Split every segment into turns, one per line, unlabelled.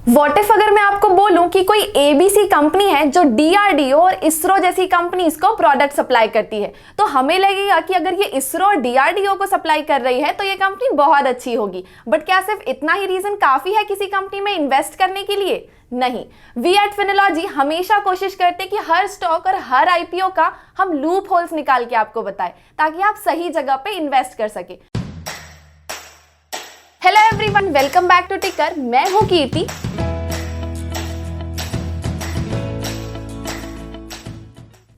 What if अगर मैं आपको बोलूं कि कोई एबीसी कंपनी है जो डीआरडीओ और इसरो जैसी कंपनीज को प्रोडक्ट सप्लाई करती है, तो हमें लगेगा कि अगर ये इसरो और डीआरडीओ को सप्लाई कर रही है तो ये कंपनी बहुत अच्छी होगी। बट क्या सिर्फ इतना ही रीजन काफी है किसी कंपनी में इन्वेस्ट करने के लिए? नहीं। वी एट फिनोलॉजी हमेशा कोशिश करते कि हर स्टॉक और हर आईपीओ का हम लूप होल्स निकाल के आपको बताएं ताकि आप सही जगह पे इन्वेस्ट कर सके। Hello everyone, welcome back to Ticker. मैं हूं कीर्ति।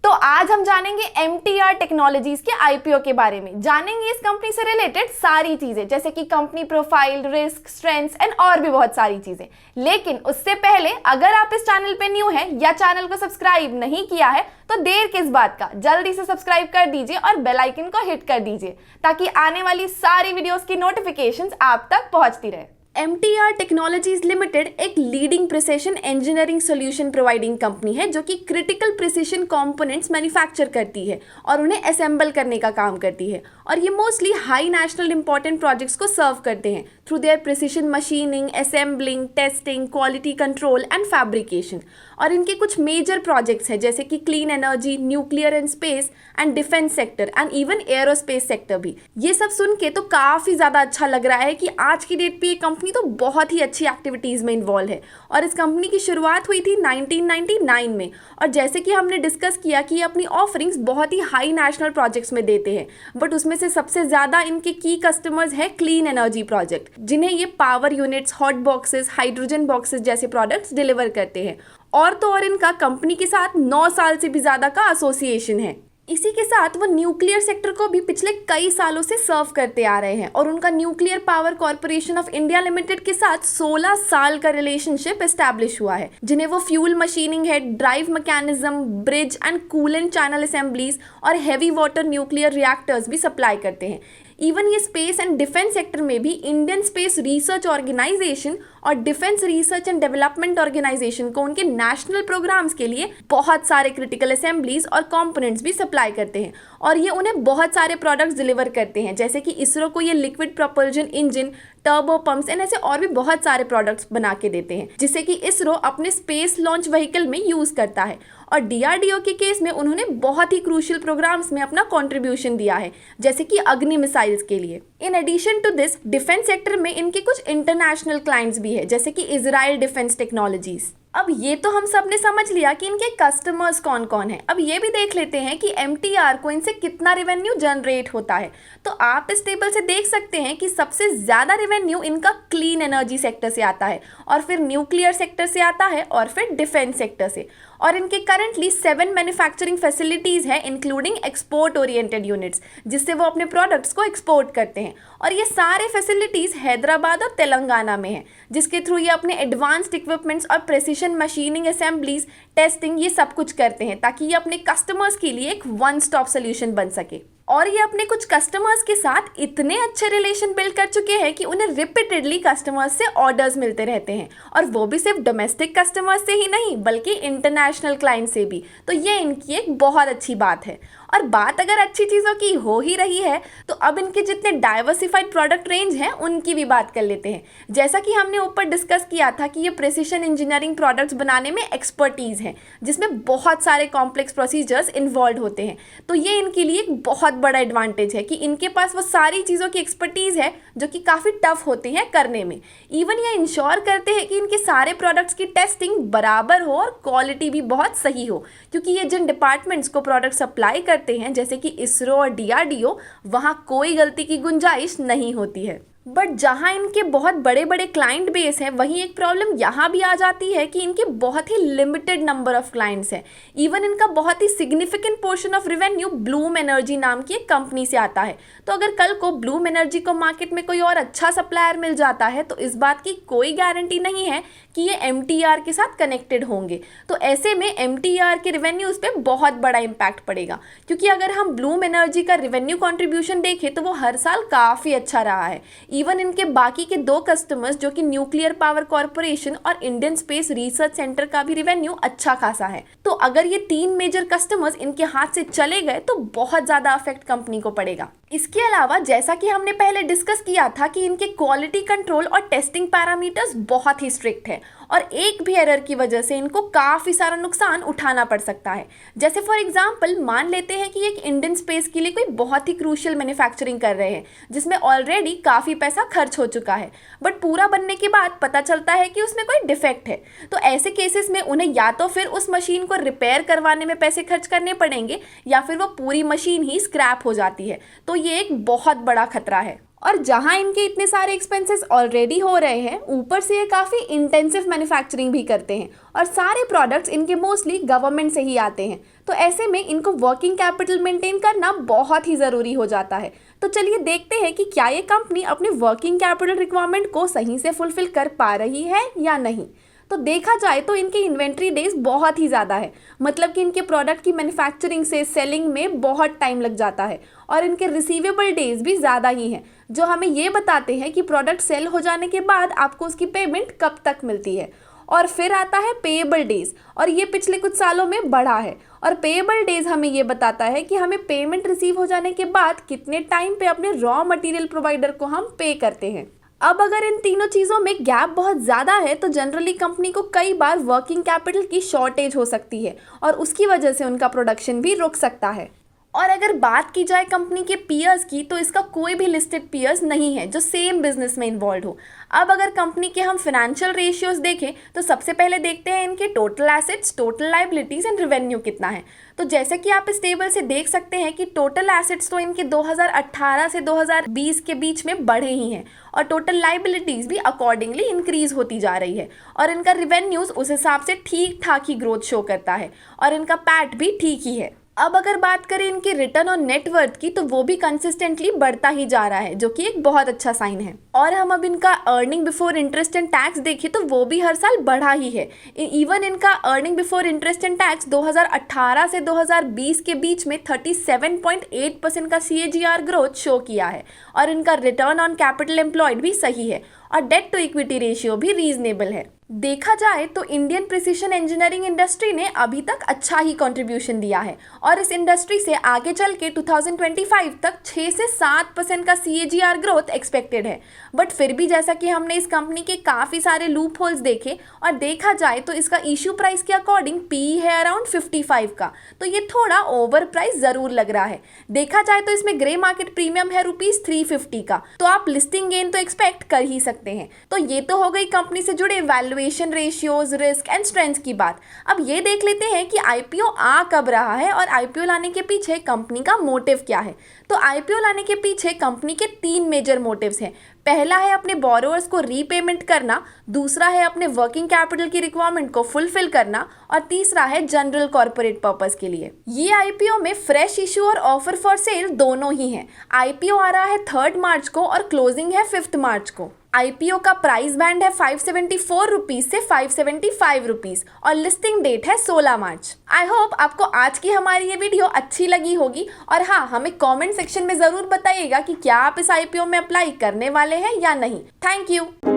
तो आज हम जानेंगे MTR टेक्नोलॉजीज के आईपीओ के बारे में। जानेंगे इस कंपनी से रिलेटेड सारी चीजें, जैसे कि company profile, risk, strengths and और भी बहुत सारी चीजें। लेकिन उससे पहले अगर आप इस चैनल पे न्यू हैं या चैनल को सब्सक्राइब नहीं किया है तो देर किस बात का, जल्दी से सब्सक्राइब कर दीजिए और बेल आइकन को हिट कर दीजिए ताकि आने वाली सारी वीडियोस की नोटिफिकेशंस आप तक पहुंचती रहे। MTR टेक्नोलॉजीज लिमिटेड एक leading precision engineering solution providing company है जो कि क्रिटिकल प्रिसिशन कंपोनेंट्स मैन्युफैक्चर करती है और उन्हें असेंबल करने का काम करती है। और ये mostly high national important projects को सर्व करते हैं through their precision machining, assembling, testing, quality control and fabrication. और इनके कुछ मेजर प्रोजेक्ट्स हैं जैसे कि clean energy, nuclear and space and defence sector and even aerospace sector भी। ये सब सुन के तो काफ़ी ज़्यादा अच्छा लग रहा है कि आज की डेट पे ये कंपनी तो बहुत ही अच्छी एक्टिविटीज़ में इन्वॉल्व है। और इस कंपनी की शुरुआत हुई थी 1999 में। और जैसे कि हमने डिस्कस किया कि ये अपनी ऑफरिंग्स बहुत ही हाई नेशनल प्रोजेक्ट्स में देते हैं, बट उसमें से सबसे ज़्यादा इनके की कस्टमर्स है क्लीन एनर्जी प्रोजेक्ट, जिन्हें ये power units, hot boxes, hydrogen boxes जैसे प्रोडक्ट्स डिलीवर करते हैं। और तो और इनका कंपनी के साथ 9 साल से भी ज़्यादा का एसोसिएशन है। इसी के साथ वो न्यूक्लियर सेक्टर को भी पिछले कई सालों से सर्व करते आ रहे हैं और उनका nuclear power corporation of India limited के साथ 16 साल का रिलेशनशिप एस्टैब्लिश हुआ है, जिन्हें वो fuel machining head, drive mechanism, bridge and coolant channel assemblies और हैवी वाटर न्यूक्लियर रिएक्टर्स भी सप्लाई करते हैं। इवन ये स्पेस एंड डिफेंस सेक्टर में भी इंडियन स्पेस रिसर्च ऑर्गेनाइजेशन और defence research and development organisation को उनके नेशनल प्रोग्राम्स के लिए बहुत सारे क्रिटिकल असेंबलीज और कंपोनेंट्स भी सप्लाई करते हैं। और ये उन्हें बहुत सारे प्रोडक्ट्स डिलीवर करते हैं, जैसे कि इसरो को ये liquid propulsion engine, turbo pumps and ऐसे और भी बहुत सारे प्रोडक्ट्स बना के देते हैं, जिसे कि इसरो अपने स्पेस लॉन्च व्हीकल में यूज़ करता है। और डीआरडीओ के केस में उन्होंने बहुत ही क्रूशियल प्रोग्राम्स में अपना कंट्रीब्यूशन दिया है, जैसे कि अग्नि मिसाइल्स के लिए। इन एडिशन टू दिस, डिफेंस सेक्टर में इनके कुछ इंटरनेशनल क्लाइंट्स भी है, जैसे कि इजराइल डिफेंस टेक्नोलॉजीज। अब ये तो हम सब ने समझ लिया कि इनके कस्टमर्स कौन कौन हैं। अब ये भी देख लेते हैं कि MTR को इनसे कितना रेवेन्यू जनरेट होता है। तो आप इस टेबल से देख सकते हैं कि सबसे ज़्यादा रेवेन्यू इनका क्लीन एनर्जी सेक्टर से आता है, और फिर न्यूक्लियर सेक्टर से आता है, और फिर डिफेंस सेक्टर से। और इनके करंटली 7 मैन्युफैक्चरिंग फैसिलिटीज़ हैं, इंक्लूडिंग एक्सपोर्ट ओरिएंटेड यूनिट्स, जिससे वो अपने प्रोडक्ट्स को एक्सपोर्ट करते हैं। और ये सारे फैसिलिटीज़ हैदराबाद और तेलंगाना में हैं, जिसके थ्रू ये अपने एडवांस्ड इक्विपमेंट्स और प्रेसिशन मशीनिंग, असेंबलीज, टेस्टिंग ये सब कुछ करते हैं ताकि ये अपने कस्टमर्स के लिए एक वन स्टॉप सोल्यूशन बन सके। और ये अपने कुछ कस्टमर्स के साथ इतने अच्छे रिलेशन बिल्ड कर चुके हैं कि उन्हें रिपीटेडली कस्टमर्स से ऑर्डर्स मिलते रहते हैं, और वो भी सिर्फ डोमेस्टिक कस्टमर्स से ही नहीं बल्कि इंटरनेशनल क्लाइंट से भी। तो ये इनकी एक बहुत अच्छी बात है। और बात अगर अच्छी चीज़ों की हो ही रही है तो अब इनके जितने डाइवर्सिफाइड प्रोडक्ट रेंज हैं उनकी भी बात कर लेते हैं। जैसा कि हमने ऊपर डिस्कस किया था कि ये प्रिसिशन इंजीनियरिंग प्रोडक्ट्स बनाने में एक्सपर्टीज़ है, जिसमें बहुत सारे कॉम्प्लेक्स प्रोसीजर्स इन्वॉल्व होते हैं। तो ये इनके लिए एक बहुत बड़ा एडवांटेज है कि इनके पास वो सारी चीज़ों की एक्सपर्टीज़ है जो कि काफ़ी टफ होती हैं करने में। इवन ये इंश्योर करते हैं कि इनके सारे प्रोडक्ट्स की टेस्टिंग बराबर हो और क्वालिटी भी बहुत सही हो, क्योंकि ये जिन डिपार्टमेंट्स को प्रोडक्ट सप्लाई करते हैं जैसे कि इसरो और डीआरडीओ, वहां कोई गलती की गुंजाइश नहीं होती है। बट जहाँ इनके बहुत बड़े बड़े क्लाइंट बेस हैं, वहीं एक प्रॉब्लम यहाँ भी आ जाती है कि इनके बहुत ही लिमिटेड नंबर ऑफ क्लाइंट्स हैं। इवन इनका बहुत ही significant portion of revenue Bloom Energy नाम की एक कंपनी से आता है। तो अगर कल को ब्लूम एनर्जी को मार्केट में कोई और अच्छा सप्लायर मिल जाता है तो इस बात की कोई गारंटी नहीं है कि ये MTR के साथ कनेक्टेड होंगे। तो ऐसे में MTR के रेवेन्यूज़ पे बहुत बड़ा इम्पैक्ट पड़ेगा, क्योंकि अगर हम ब्लूम एनर्जी का रेवेन्यू कॉन्ट्रीब्यूशन देखें तो वो हर साल काफ़ी अच्छा रहा है। इवन इनके बाकी के 2 कस्टमर्स जो कि न्यूक्लियर पावर कॉर्पोरेशन और इंडियन स्पेस रिसर्च सेंटर का भी रेवेन्यू अच्छा खासा है। तो अगर ये 3 मेजर कस्टमर्स इनके हाथ से चले गए तो बहुत ज़्यादा अफेक्ट कंपनी को पड़ेगा। इसके अलावा जैसा कि हमने पहले डिस्कस किया था कि इनके क्वालिटी कंट्रोल और टेस्टिंग पैरामीटर्स बहुत ही स्ट्रिक्ट है और एक भी एरर की वजह से इनको काफ़ी सारा नुकसान उठाना पड़ सकता है। जैसे फॉर एग्जांपल मान लेते हैं कि एक इंडियन स्पेस के लिए कोई बहुत ही क्रूशियल मैन्युफैक्चरिंग कर रहे हैं जिसमें ऑलरेडी काफ़ी पैसा खर्च हो चुका है, बट पूरा बनने के बाद पता चलता है कि उसमें कोई डिफेक्ट है। तो ऐसे केसेस में उन्हें या तो फिर उस मशीन को रिपेयर करवाने में पैसे खर्च करने पड़ेंगे या फिर वो पूरी मशीन ही स्क्रैप हो जाती है। तो ये एक बहुत बड़ा खतरा है। और जहां इनके इतने सारे एक्सपेंसेस ऑलरेडी हो रहे हैं, ऊपर से ये काफ़ी इंटेंसिव मैन्युफैक्चरिंग भी करते हैं और सारे प्रोडक्ट्स इनके मोस्टली गवर्नमेंट से ही आते हैं। तो ऐसे में इनको वर्किंग कैपिटल मेंटेन करना बहुत ही ज़रूरी हो जाता है। तो चलिए देखते हैं कि क्या ये कंपनी अपने वर्किंग कैपिटल रिक्वायरमेंट को सही से फुलफिल कर पा रही है या नहीं। तो देखा जाए तो इनके इन्वेंट्री डेज बहुत ही ज़्यादा है, मतलब कि इनके प्रोडक्ट की मैन्युफैक्चरिंग से सेलिंग में बहुत टाइम लग जाता है और इनके रिसीवेबल डेज भी ज़्यादा ही हैं, जो हमें ये बताते हैं कि प्रोडक्ट सेल हो जाने के बाद आपको उसकी पेमेंट कब तक मिलती है। और फिर आता है पेएबल डेज, और ये पिछले कुछ सालों में बढ़ा है। और पेएबल डेज हमें ये बताता है कि हमें पेमेंट रिसीव हो जाने के बाद कितने टाइम पे अपने रॉ मटेरियल प्रोवाइडर को हम पे करते हैं। अब अगर इन तीनों चीज़ों में गैप बहुत ज़्यादा है तो जनरली कंपनी को कई बार वर्किंग कैपिटल की शॉर्टेज हो सकती है और उसकी वजह से उनका प्रोडक्शन भी रुक सकता है। और अगर बात की जाए कंपनी के पीयर्स की, तो इसका कोई भी लिस्टेड पीयर्स नहीं है जो सेम बिजनेस में इन्वॉल्व हो। अब अगर कंपनी के हम फाइनेंशियल रेशियोज देखें तो सबसे पहले देखते हैं इनके total assets, total liabilities and revenue कितना है। तो जैसे कि आप इस टेबल से देख सकते हैं कि टोटल एसेट्स तो इनके 2018 से 2020 के बीच में बढ़े ही हैं और टोटल लाइबिलिटीज़ भी अकॉर्डिंगली इंक्रीज होती जा रही है और इनका रेवेन्यूज़ उस हिसाब से ठीक ठाक ही ग्रोथ शो करता है और इनका पैट भी ठीक ही है। अब अगर बात करें इनके रिटर्न ऑन नेटवर्थ की, तो वो भी कंसिस्टेंटली बढ़ता ही जा रहा है, जो कि एक बहुत अच्छा साइन है। और हम अब इनका earning before interest and tax देखें तो वो भी हर साल बढ़ा ही है। इवन इनका earning before interest and tax 2018 से 2020 के बीच में 37.8% का CAGR ग्रोथ शो किया है और इनका रिटर्न ऑन कैपिटल एम्प्लॉयड भी सही है और डेट टू इक्विटी रेशियो भी रीजनेबल है। देखा जाए तो इंडियन प्रिसिशन इंजीनियरिंग इंडस्ट्री ने अभी तक अच्छा ही कंट्रीब्यूशन दिया है और इस इंडस्ट्री से आगे चल के 2025 तक 6 से 7% का CAGR ग्रोथ एक्सपेक्टेड है। बट फिर भी जैसा कि हमने इस कंपनी के काफ़ी सारे लूप होल्स देखे और देखा जाए तो इसका इशू प्राइस के अकॉर्डिंग PE है अराउंड 55 का, तो ये थोड़ा ओवर प्राइस ज़रूर लग रहा है। देखा जाए तो इसमें ग्रे मार्केट प्रीमियम है ₹350 का, तो आप लिस्टिंग गेन तो एक्सपेक्ट कर ही सकते हैं। तो ये तो हो गई कंपनी से जुड़े valuation ratios, risk and strengths की बात। अब ये देख लेते हैं कि IPO आ कब रहा है और IPO लाने के पीछे कंपनी का मोटिव क्या है। तो IPO लाने के पीछे कंपनी के 3 मेजर मोटिव्स हैं। पहला है अपने बोरोवर्स को रीपेमेंट करना, दूसरा है अपने वर्किंग कैपिटल की रिक्वायरमेंट को फुलफिल करना और तीसरा है जनरल कॉर्पोरेट पर्पस के लिए। ये IPO में फ्रेश इशू और ऑफर फॉर सेल दोनों ही हैं। IPO आ रहा है 3 मार्च को और क्लोजिंग है 5 मार्च को। IPO का प्राइस बैंड है ₹574 से ₹575 और लिस्टिंग डेट है 16 मार्च। आई होप आपको आज की हमारी ये वीडियो अच्छी लगी होगी और हाँ, हमें कमेंट सेक्शन में ज़रूर बताइएगा कि क्या आप इस IPO में अप्लाई करने वाले हैं या नहीं। Thank you.